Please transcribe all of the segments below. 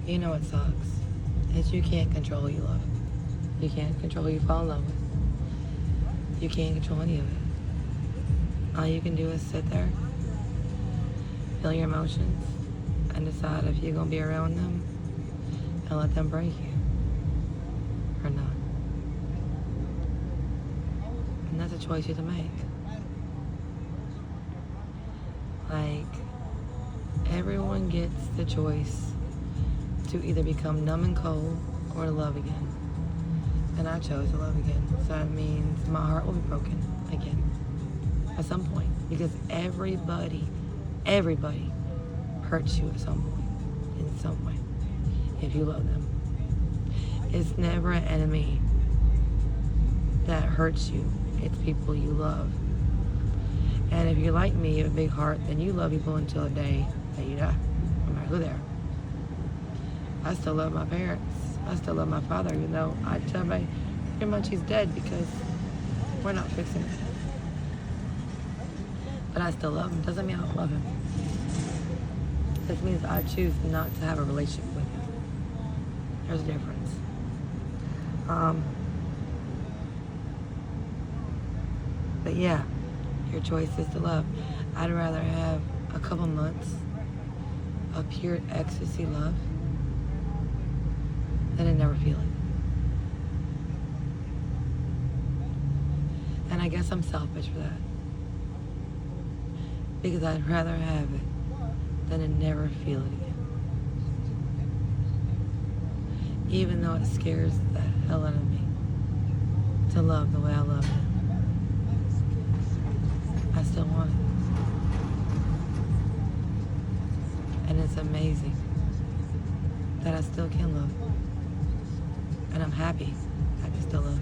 You know what sucks? Is you can't control who you love. You can't control who you fall in love with. You can't control any of it. All you can do is sit there, feel your emotions, and decide if you're going to be around them and let them break you or not. And that's a choice you have to make. Like, everyone gets the choice to either become numb and cold or to love again. And I chose to love again. So that means my heart will be broken again at some point. Because everybody hurts you at some point, in some way, if you love them. It's never an enemy that hurts you. It's people you love. And if you're like me, you have a big heart, then you love people until the day that you die, no matter who they are. I still love my parents. I still love my father, even though I tell my pretty much he's dead because we're not fixing it. But I still love him. Doesn't mean I don't love him. This means I choose not to have a relationship with him. There's a difference. But yeah, your choice is to love. I'd rather have a couple months of pure ecstasy love than to never feel it. And I guess I'm selfish for that. Because I'd rather have it than to never feel it again. Even though it scares the hell out of me to love the way I love him. I still want it. And it's amazing that I still can love. And I'm happy I can still love.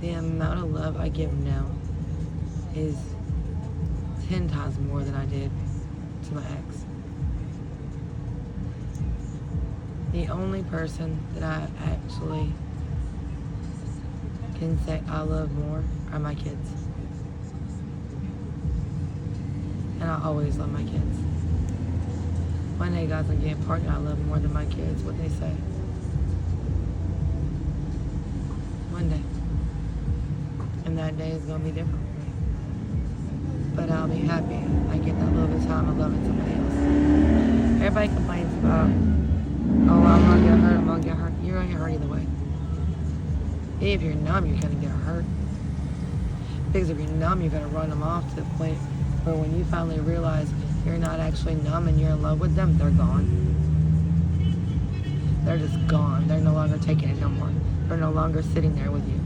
The amount of love I give now is 10 times more than I did to my ex. The only person that I actually can say I love more are my kids. And I always love my kids. One day God's gonna get a partner I love more than my kids, what they say. One day. And that day is gonna be different for me. But I'll be happy I get that little bit of time of loving somebody else. Everybody complains about, oh, I'm gonna get hurt, I'm gonna get hurt. You're gonna get hurt either way. If you're numb, you're gonna get hurt. Because if you're numb, you're gonna run them off to the point where when you finally realize you're not actually numb and you're in love with them, they're gone. They're just gone. They're no longer taking it no more. They're no longer sitting there with you.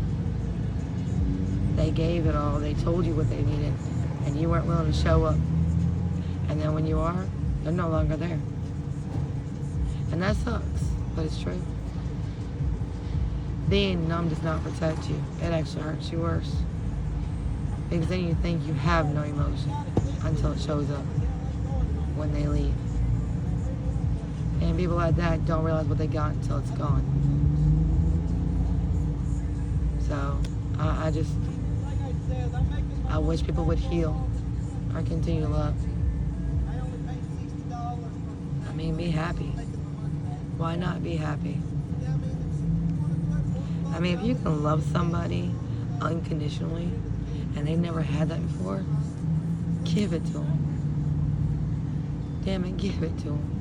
They gave it all. They told you what they needed, and you weren't willing to show up. And then when you are, they're no longer there. And that sucks, but it's true. Being numb does not protect you. It actually hurts you worse. Because then you think you have no emotion until it shows up when they leave. And people like that don't realize what they got until it's gone. So, I wish people would heal or continue to love. I mean, be happy. Why not be happy? I mean, if you can love somebody unconditionally and they've never had that before, give it to them. Damn it, give it to them.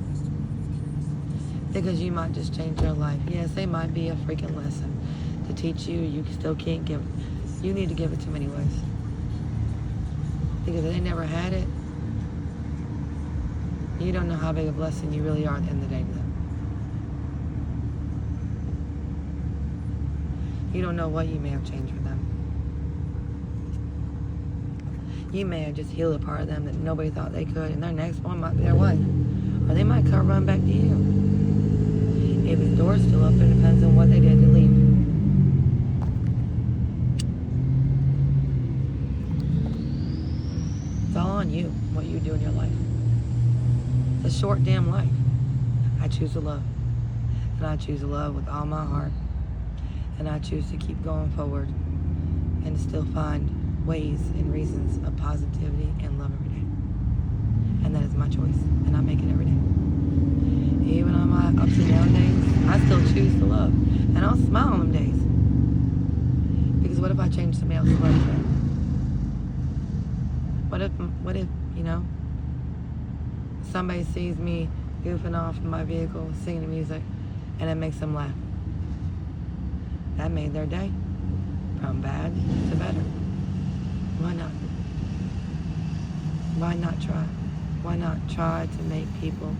Because you might just change their life. Yes, they might be a freaking lesson to teach you. You still can't give it. You need to give it to them anyways. Because if they never had it, you don't know how big a blessing you really are at the end of the day to them. You don't know what you may have changed for them. You may have just healed a part of them that nobody thought they could, and their next one might be their one. Or they might come run back to you. If the door's still open, it depends on what they did to leave. It's all on you, what you do in your life. It's a short damn life. I choose to love. And I choose to love with all my heart. And I choose to keep going forward and still find ways and reasons of positivity and love every day. And that is my choice, and I make it every day. Even on my ups and down days, I still choose to love, and I'll smile on them days. Because what if I change somebody else's life today? What if, somebody sees me goofing off in my vehicle, singing music, and it makes them laugh? That made their day, from bad to better. Why not? Why not try? Why not try to make people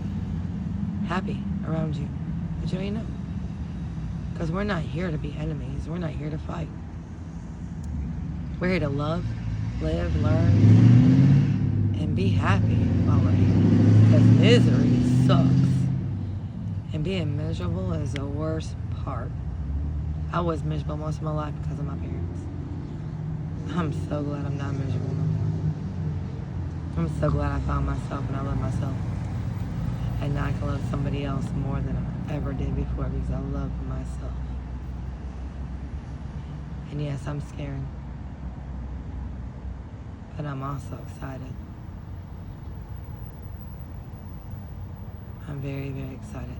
happy around you? But you know. Because we're not here to be enemies. We're not here to fight. We're here to love, live, learn, and be happy while we're here. Because misery sucks. And being miserable is the worst part. I was miserable most of my life because of my parents. I'm so glad I'm not miserable no more. I'm so glad I found myself and I love myself. And now I can love somebody else more than I ever did before because I love myself. And yes, I'm scared. But I'm also excited. I'm very, very excited.